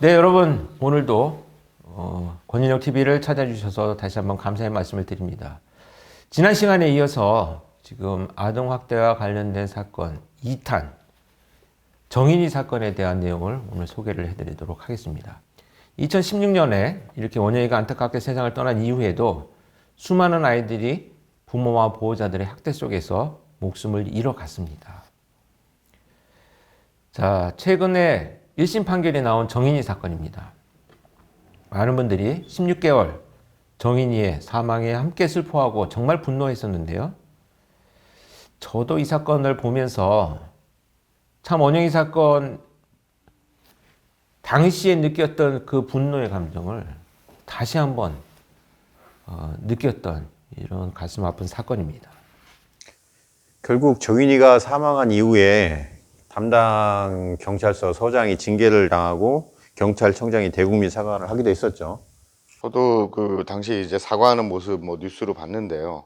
네, 여러분 오늘도 권인영 TV를 찾아주셔서 다시 한번 감사의 말씀을 드립니다. 지난 시간에 이어서 지금 아동학대와 관련된 사건 2탄 정인이 사건에 대한 내용을 오늘 소개를 해드리도록 하겠습니다. 2016년에 이렇게 원영이가 안타깝게 세상을 떠난 이후에도 수많은 아이들이 부모와 보호자들의 학대 속에서 목숨을 잃어갔습니다. 자, 최근에 1심 판결이 나온 정인이 사건입니다. 많은 분들이 16개월 정인이의 사망에 함께 슬퍼하고 정말 분노했었는데요. 저도 이 사건을 보면서 참 원영이 사건 당시에 느꼈던 그 분노의 감정을 다시 한번 느꼈던 이런 가슴 아픈 사건입니다. 결국 정인이가 사망한 이후에 담당 경찰서 서장이 징계를 당하고 경찰청장이 대국민 사과를 하기도 했었죠. 저도 그 당시 이제 사과하는 모습 뉴스로 봤는데요.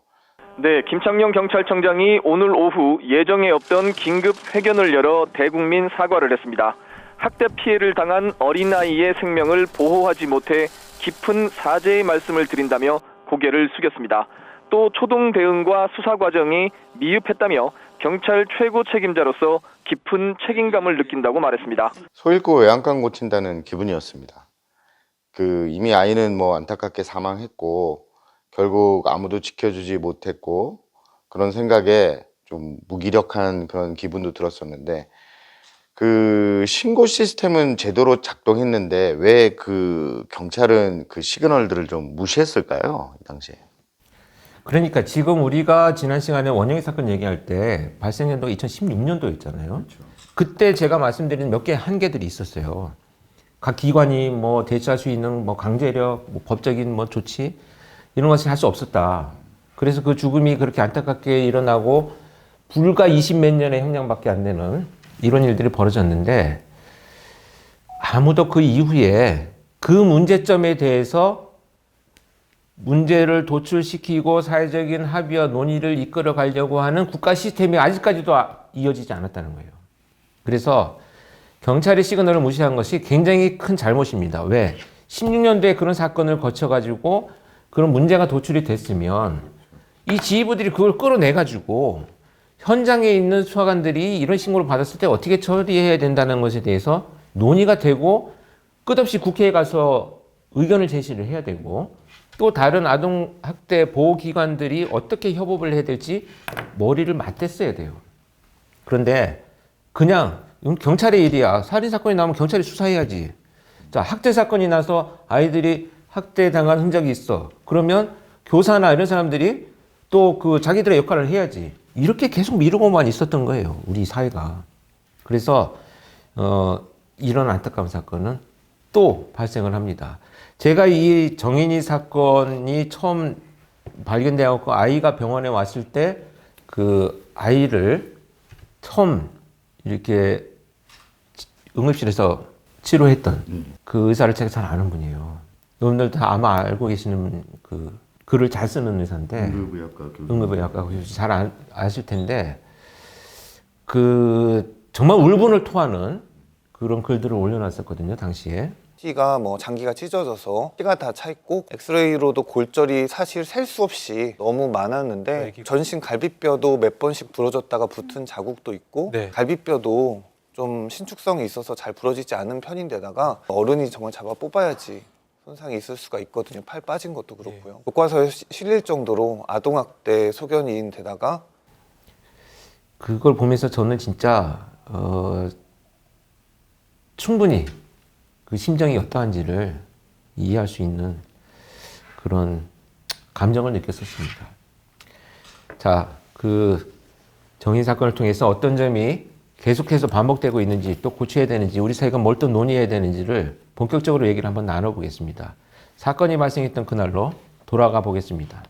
네, 김창룡 경찰청장이 오늘 오후 예정에 없던 긴급 회견을 열어 대국민 사과를 했습니다. 학대 피해를 당한 어린아이의 생명을 보호하지 못해 깊은 사죄의 말씀을 드린다며 고개를 숙였습니다. 또 초동 대응과 수사 과정이 미흡했다며 경찰 최고 책임자로서 깊은 책임감을 느낀다고 말했습니다. 소 잃고 외양간 고친다는 기분이었습니다. 이미 아이는 안타깝게 사망했고 결국 아무도 지켜주지 못했고 그런 생각에 좀 무기력한 그런 기분도 들었었는데 신고 시스템은 제대로 작동했는데 왜 경찰은 시그널들을 좀 무시했을까요? 이 당시에. 그러니까 지금 우리가 지난 시간에 원영이 사건 얘기할 때 발생 연도가 2016년도였잖아요. 그렇죠. 그때 제가 말씀드린 몇 개의 한계들이 있었어요. 각 기관이 대처할 수 있는 강제력, 법적인 조치 이런 것을 할 수 없었다. 그래서 그 죽음이 그렇게 안타깝게 일어나고 불과 20몇 년의 형량밖에 안 되는 이런 일들이 벌어졌는데 아무도 그 이후에 그 문제점에 대해서 문제를 도출시키고 사회적인 합의와 논의를 이끌어 가려고 하는 국가 시스템이 아직까지도 이어지지 않았다는 거예요. 그래서 경찰의 시그널을 무시한 것이 굉장히 큰 잘못입니다. 왜? 16년도에 그런 사건을 거쳐가지고 그런 문제가 도출이 됐으면 이 지휘부들이 그걸 끌어내가지고 현장에 있는 수사관들이 이런 신고를 받았을 때 어떻게 처리해야 된다는 것에 대해서 논의가 되고 끝없이 국회에 가서 의견을 제시를 해야 되고 또 다른 아동학대 보호기관들이 어떻게 협업을 해야 될지 머리를 맞댔어야 돼요. 그런데 그냥 경찰의 일이야. 살인사건이 나오면 경찰이 수사해야지. 자, 학대사건이 나서 아이들이 학대당한 흔적이 있어. 그러면 교사나 이런 사람들이 또 자기들의 역할을 해야지. 이렇게 계속 미루고만 있었던 거예요. 우리 사회가. 그래서 이런 안타까운 사건은 또 발생을 합니다. 제가 이 정인이 사건이 처음 발견되었고 아이가 병원에 왔을 때 그 아이를 처음 이렇게 응급실에서 치료했던 그 의사를 제가 잘 아는 분이에요. 여러분들 다 아마 알고 계시는 글을 잘 쓰는 의사인데 응급의학과 교수 잘 아실 텐데 정말 울분을 토하는 그런 글들을 올려놨었거든요, 당시에. 피가 장기가 찢어져서 피가 다 차 있고 엑스레이로도 골절이 사실 셀 수 없이 너무 많았는데 전신 갈비뼈도 몇 번씩 부러졌다가 붙은 자국도 있고 갈비뼈도 좀 신축성이 있어서 잘 부러지지 않은 편인데다가 어른이 정말 잡아 뽑아야지 손상이 있을 수가 있거든요. 팔 빠진 것도 그렇고요. 교과서에 실릴 정도로 아동학대 소견인 데다가 그걸 보면서 저는 진짜 충분히 그 심정이 어떠한지를 이해할 수 있는 그런 감정을 느꼈었습니다. 자, 정인 사건을 통해서 어떤 점이 계속해서 반복되고 있는지 또 고쳐야 되는지 우리 사회가 뭘 또 논의해야 되는지를 본격적으로 얘기를 한번 나눠보겠습니다. 사건이 발생했던 그날로 돌아가 보겠습니다.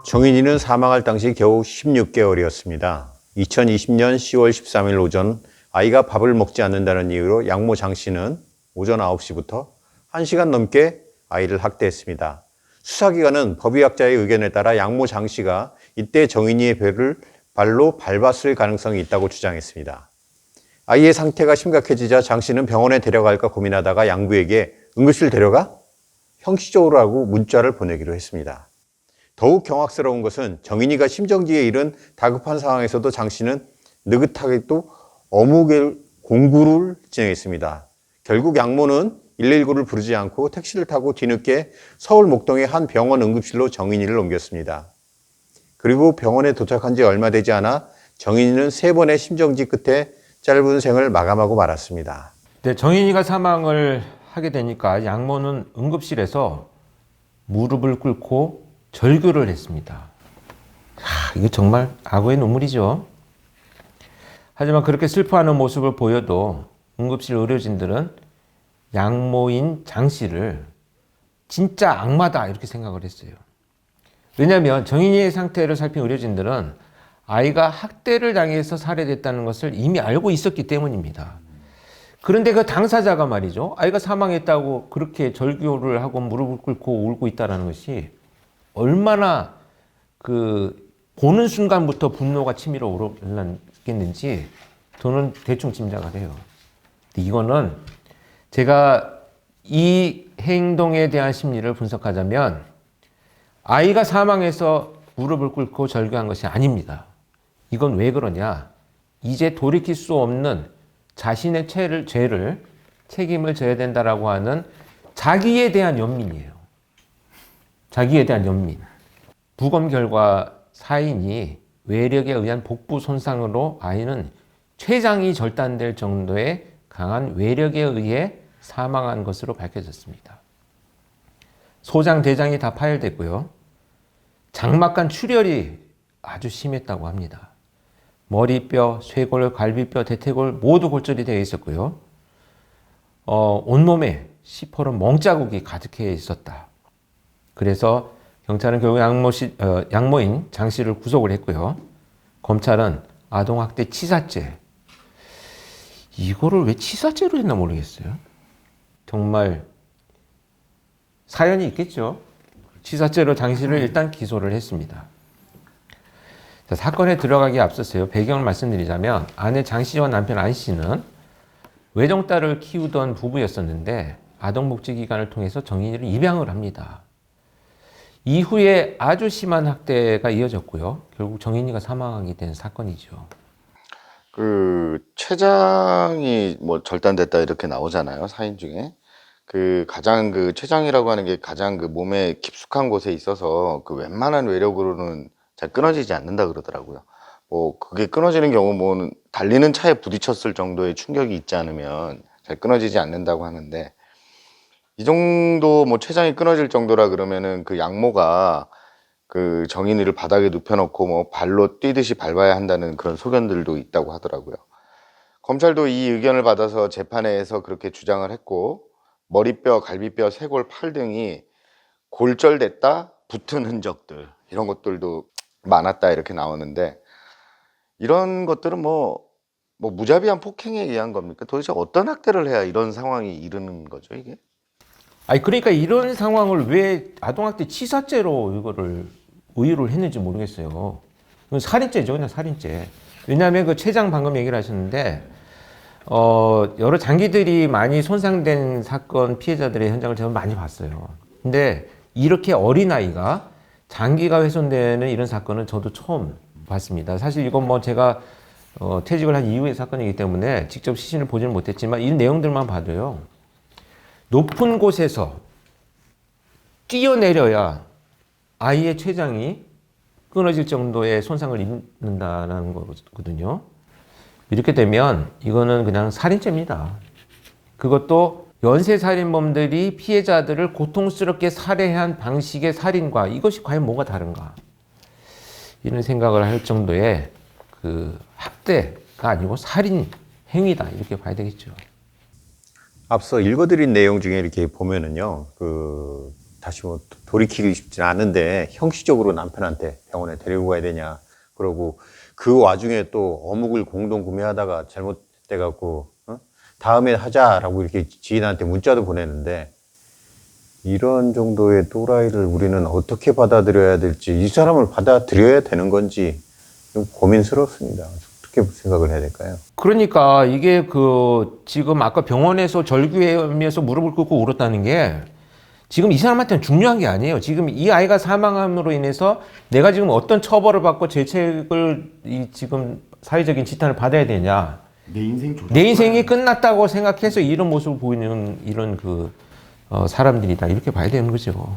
정인이는 사망할 당시 겨우 16개월이었습니다. 2020년 10월 13일 오전 아이가 밥을 먹지 않는다는 이유로 양모 장 씨는 오전 9시부터 1시간 넘게 아이를 학대했습니다. 수사기관은 법의학자의 의견에 따라 양모 장 씨가 이때 정인이의 배를 발로 밟았을 가능성이 있다고 주장했습니다. 아이의 상태가 심각해지자 장 씨는 병원에 데려갈까 고민하다가 양부에게 응급실 데려가? 형식적으로 하고 문자를 보내기로 했습니다. 더욱 경악스러운 것은 정인이가 심정지에 이른 다급한 상황에서도 장 씨는 느긋하게도 어묵의 공구를 진행했습니다. 결국 양모는 119를 부르지 않고 택시를 타고 뒤늦게 서울 목동의 한 병원 응급실로 정인이를 옮겼습니다. 그리고 병원에 도착한 지 얼마 되지 않아 정인이는 3번의 심정지 끝에 짧은 생을 마감하고 말았습니다. 네, 정인이가 사망을 하게 되니까 양모는 응급실에서 무릎을 꿇고 절규를 했습니다. 이거 정말 악어의 눈물이죠. 하지만 그렇게 슬퍼하는 모습을 보여도 응급실 의료진들은 양모인 장 씨를 진짜 악마다 이렇게 생각을 했어요. 왜냐하면 정인이의 상태를 살핀 의료진들은 아이가 학대를 당해서 살해됐다는 것을 이미 알고 있었기 때문입니다. 그런데 그 당사자가 말이죠. 아이가 사망했다고 그렇게 절규를 하고 무릎을 꿇고 울고 있다는 것이 얼마나 보는 순간부터 분노가 치밀어 올랐겠는지 저는 대충 짐작을 해요. 이거는 제가 이 행동에 대한 심리를 분석하자면 아이가 사망해서 무릎을 꿇고 절규한 것이 아닙니다. 이건 왜 그러냐? 이제 돌이킬 수 없는 자신의 죄를 책임을 져야 된다라고 하는 자기에 대한 연민이에요. 자기에 대한 연민. 부검 결과 사인이 외력에 의한 복부 손상으로 아이는 췌장이 절단될 정도의 강한 외력에 의해 사망한 것으로 밝혀졌습니다. 소장, 대장이 다 파열됐고요. 장막간 출혈이 아주 심했다고 합니다. 머리뼈, 쇄골, 갈비뼈, 대퇴골 모두 골절이 되어 있었고요. 온몸에 시퍼런 멍자국이 가득해 있었다. 그래서 경찰은 결국 양모인 장 씨를 구속을 했고요. 검찰은 아동학대 치사죄. 이거를 왜 치사죄로 했나 모르겠어요. 정말 사연이 있겠죠. 치사죄로 장 씨를 일단 기소를 했습니다. 자, 사건에 들어가기에 앞서서요. 배경을 말씀드리자면 아내 장 씨와 남편 안 씨는 외동딸을 키우던 부부였었는데 아동복지기관을 통해서 정인이를 입양을 합니다. 이후에 아주 심한 학대가 이어졌고요. 결국 정인이가 사망하게 된 사건이죠. 췌장이 뭐 절단됐다 이렇게 나오잖아요. 사인 중에. 가장 췌장이라고 하는 게 가장 몸에 깊숙한 곳에 있어서 웬만한 외력으로는 잘 끊어지지 않는다 그러더라고요. 뭐 그게 끊어지는 경우 뭐 달리는 차에 부딪혔을 정도의 충격이 있지 않으면 잘 끊어지지 않는다고 하는데 이 정도 뭐 췌장이 끊어질 정도라 그러면은 양모가 정인이를 바닥에 눕혀놓고 뭐 발로 뛰듯이 밟아야 한다는 그런 소견들도 있다고 하더라고요. 검찰도 이 의견을 받아서 재판에서 그렇게 주장을 했고 머리뼈, 갈비뼈, 쇄골, 팔 등이 골절됐다, 붙은 흔적들 이런 것들도 많았다 이렇게 나오는데 이런 것들은 뭐 무자비한 폭행에 의한 겁니까? 도대체 어떤 학대를 해야 이런 상황이 이르는 거죠, 이게? 그러니까 이런 상황을 왜 아동학대 치사죄로 이거를 의유를 했는지 모르겠어요. 이건 살인죄죠, 그냥 살인죄. 왜냐하면 췌장 방금 얘기를 하셨는데, 여러 장기들이 많이 손상된 사건 피해자들의 현장을 제가 많이 봤어요. 근데 이렇게 어린아이가 장기가 훼손되는 이런 사건은 저도 처음 봤습니다. 사실 이건 뭐 제가 퇴직을 한 이후의 사건이기 때문에 직접 시신을 보지는 못했지만 이 내용들만 봐도요. 높은 곳에서 뛰어내려야 아이의 췌장이 끊어질 정도의 손상을 입는다는 거거든요. 이렇게 되면 이거는 그냥 살인죄입니다. 그것도 연쇄살인범들이 피해자들을 고통스럽게 살해한 방식의 살인과 이것이 과연 뭐가 다른가? 이런 생각을 할 정도의 학대가 아니고 살인 행위다 이렇게 봐야 되겠죠. 앞서 읽어드린 내용 중에 이렇게 보면은요, 다시 뭐 돌이키기 쉽지 않은데 형식적으로 남편한테 병원에 데리고 가야 되냐. 그러고 그 와중에 또 어묵을 공동 구매하다가 잘못돼갖고, 다음에 하자라고 이렇게 지인한테 문자도 보내는데, 이런 정도의 또라이를 우리는 어떻게 받아들여야 될지, 이 사람을 받아들여야 되는 건지, 좀 고민스럽습니다. 어떻게 생각을 해야 될까요? 그러니까 이게 그 지금 아까 병원에서 절규하면서 무릎을 꿇고 울었다는 게 지금 이 사람한테는 중요한 게 아니에요. 지금 이 아이가 사망함으로 인해서 내가 지금 어떤 처벌을 받고 죄책을 이 지금 사회적인 지탄을 받아야 되냐. 내 인생이 끝났다고 생각해서 이런 모습을 보이는 이런 사람들이다. 이렇게 봐야 되는 거죠.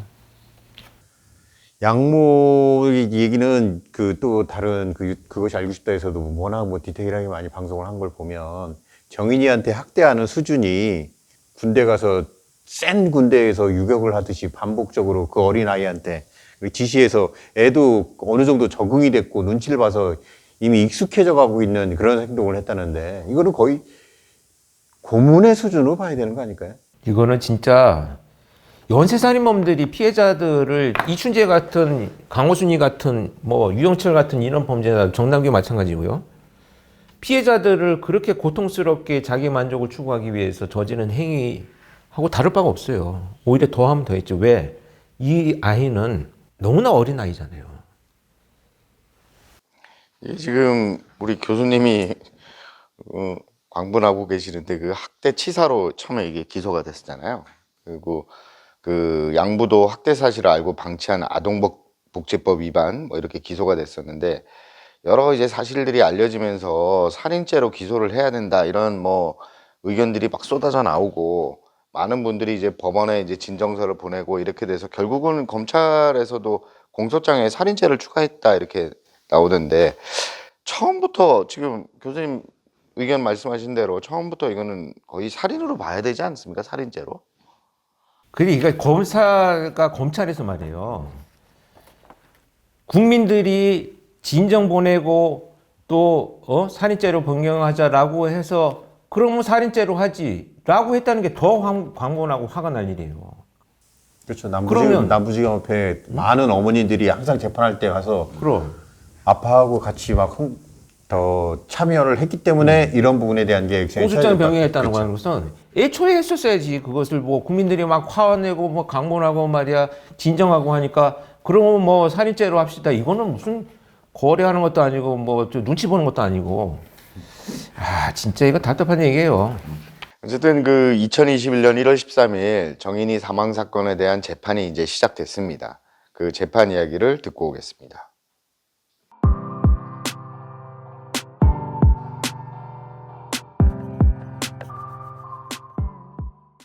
양모 얘기는 또 다른 그것이 알고 싶다에서도 워낙 디테일하게 많이 방송을 한 걸 보면 정인이한테 학대하는 수준이 군대 가서 센 군대에서 유격을 하듯이 반복적으로 그 어린 아이한테 지시해서 애도 어느 정도 적응이 됐고 눈치를 봐서 이미 익숙해져 가고 있는 그런 행동을 했다는데 이거는 거의 고문의 수준으로 봐야 되는 거 아닐까요? 이거는 진짜 연쇄살인범들이 피해자들을 이춘재 같은 강호순이 같은 유영철 같은 이런 범죄자 정남규 마찬가지고요. 피해자들을 그렇게 고통스럽게 자기 만족을 추구하기 위해서 저지른 행위하고 다를 바가 없어요. 오히려 더하면 더했죠. 왜? 이 아이는 너무나 어린 아이잖아요. 예, 지금 우리 교수님이 광분하고 계시는데 그 학대 치사로 처음에 이게 기소가 됐었잖아요. 그리고 그 양부도 학대 사실을 알고 방치한 아동복지법 위반 이렇게 기소가 됐었는데 여러 이제 사실들이 알려지면서 살인죄로 기소를 해야 된다 이런 의견들이 막 쏟아져 나오고 많은 분들이 이제 법원에 이제 진정서를 보내고 이렇게 돼서 결국은 검찰에서도 공소장에 살인죄를 추가했다 이렇게 나오던데 처음부터 지금 교수님 의견 말씀하신 대로 처음부터 이거는 거의 살인으로 봐야 되지 않습니까? 살인죄로? 그러니까 검찰에서 말이에요. 국민들이 진정 보내고 또 살인죄로 변경하자라고 해서 그러면 살인죄로 하지라고 했다는 게 더 광분하고 화가 날 일이에요. 그렇죠. 그러면- 남부지검 앞에 많은 어머니들이 항상 재판할 때 가서 그럼 아빠하고 같이 더 참여를 했기 때문에 이런 부분에 대한 게 공소장 변경했다는 거는 것은 애초에 했었어야지. 그것을 국민들이 막 화내고 강분하고 말이야 진정하고 하니까 그러면 살인죄로 합시다. 이거는 무슨 거래하는 것도 아니고 좀 눈치 보는 것도 아니고 진짜 이거 답답한 얘기예요. 어쨌든 2021년 1월 13일 정인이 사망 사건에 대한 재판이 이제 시작됐습니다. 그 재판 이야기를 듣고 오겠습니다.